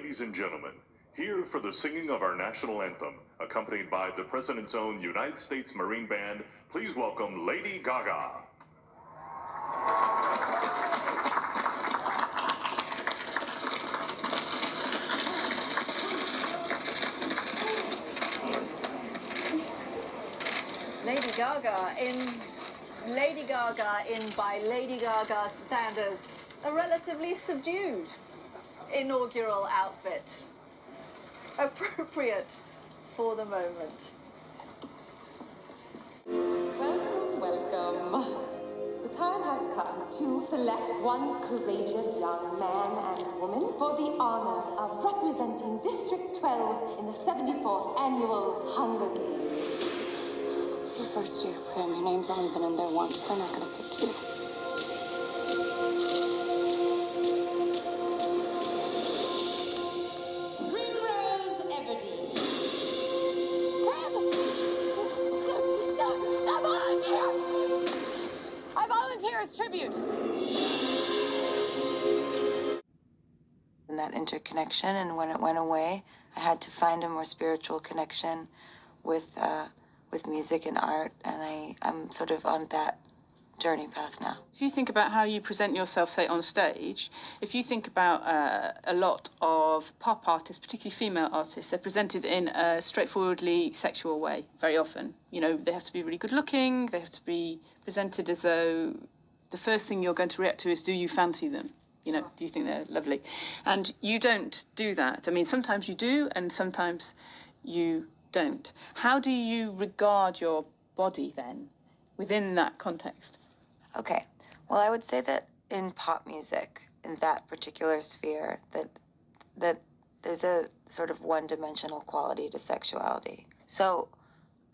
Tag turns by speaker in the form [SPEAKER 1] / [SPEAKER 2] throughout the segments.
[SPEAKER 1] Ladies and gentlemen, here for the singing of our national anthem, accompanied by the President's own United States Marine Band, please welcome Lady Gaga.
[SPEAKER 2] Lady Gaga in by Lady Gaga standards, a relatively subdued inaugural outfit, appropriate for the moment.
[SPEAKER 3] Welcome, welcome. The time has come to select one courageous young man and woman for the honor of representing District 12 in the 74th Annual Hunger Games.
[SPEAKER 4] It's your first year, Pam. Your name's only been in there once. They're not gonna pick you.
[SPEAKER 3] Primrose Everdeen.
[SPEAKER 4] I volunteer! I volunteer as tribute!
[SPEAKER 5] And that interconnection, and when it went away, I had to find a more spiritual connection with music and art, and I'm sort of on that journey path now.
[SPEAKER 6] If you think about how you present yourself, say, on stage, if you think about a lot of pop artists, particularly female artists, they're presented in a straightforwardly sexual way very often. You know, they have to be really good looking, they have to be presented as though the first thing you're going to react to is, do you fancy them? You know, do you think they're lovely? And you don't do that. I mean, sometimes you do, and sometimes you don't. How do you regard your body then within that context?
[SPEAKER 5] Okay, well, I would say that in pop music, in that particular sphere, that there's a sort of one-dimensional quality to sexuality. So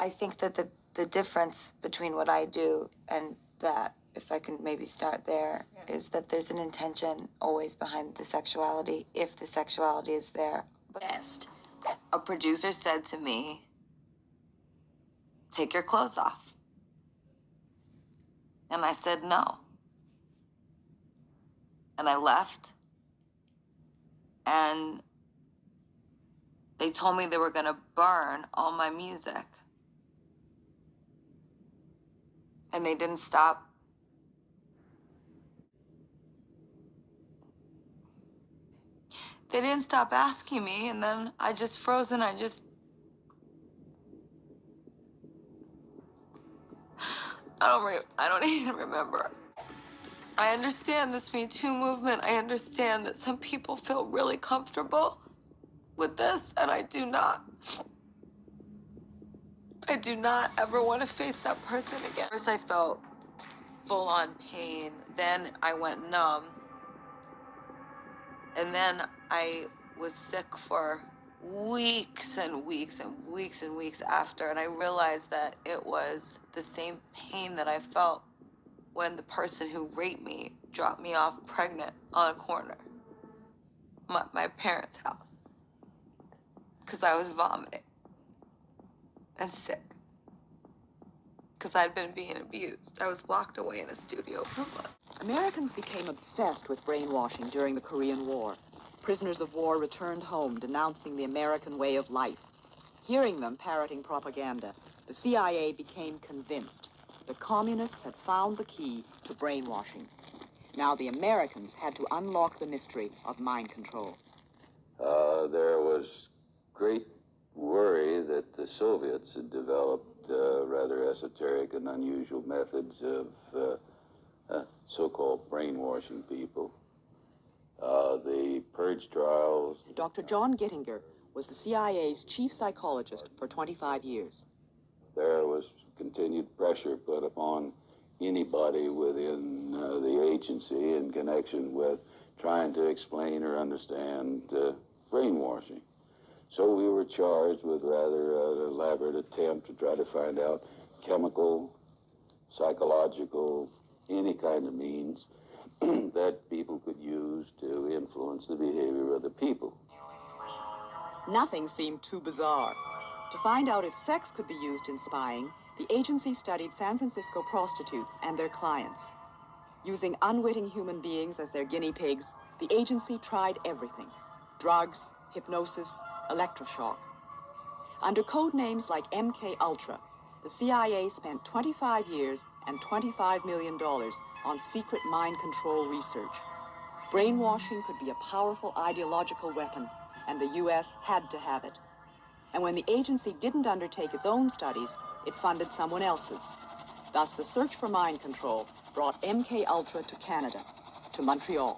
[SPEAKER 5] I think that the difference between what I do and that, if I can maybe start there, is that there's an intention always behind the sexuality, if the sexuality is there. Best. A producer said to me, take your clothes off. And I said no. And I left. And they told me they were gonna burn all my music. And they didn't stop. They didn't stop asking me, and then I just froze, and I don't even remember. I understand this Me Too movement. I understand that some people feel really comfortable with this, and I do not. I do not ever want to face that person again. First, I felt full-on pain. Then I went numb. And then I was sick for weeks and weeks and weeks and weeks after, and I realized that it was the same pain that I felt when the person who raped me dropped me off pregnant on a corner, my parents' house, because I was vomiting and sick, because I'd been being abused. I was locked away in a studio for a month.
[SPEAKER 7] Americans became obsessed with brainwashing during the Korean War. Prisoners of war returned home denouncing the American way of life. Hearing them parroting propaganda, the CIA became convinced the communists had found the key to brainwashing. Now the Americans had to unlock the mystery of mind control.
[SPEAKER 8] There was great worry that the Soviets had developed rather esoteric and unusual methods of so-called brainwashing people. The purge trials.
[SPEAKER 7] Dr. John Gittinger was the CIA's chief psychologist for 25 years.
[SPEAKER 8] There was continued pressure put upon anybody within the agency in connection with trying to explain or understand brainwashing. So we were charged with rather an elaborate attempt to try to find out chemical, psychological, any kind of means that people could use to influence the behavior of the people.
[SPEAKER 7] Nothing seemed too bizarre. To find out if sex could be used in spying, the agency studied San Francisco prostitutes and their clients. Using unwitting human beings as their guinea pigs, the agency tried everything: drugs, hypnosis, electroshock. Under code names like MK Ultra, the CIA spent 25 years and $25 million on secret mind control research. Brainwashing could be a powerful ideological weapon, and the US had to have it. And when the agency didn't undertake its own studies, it funded someone else's. Thus, the search for mind control brought MK Ultra to Canada, to Montreal.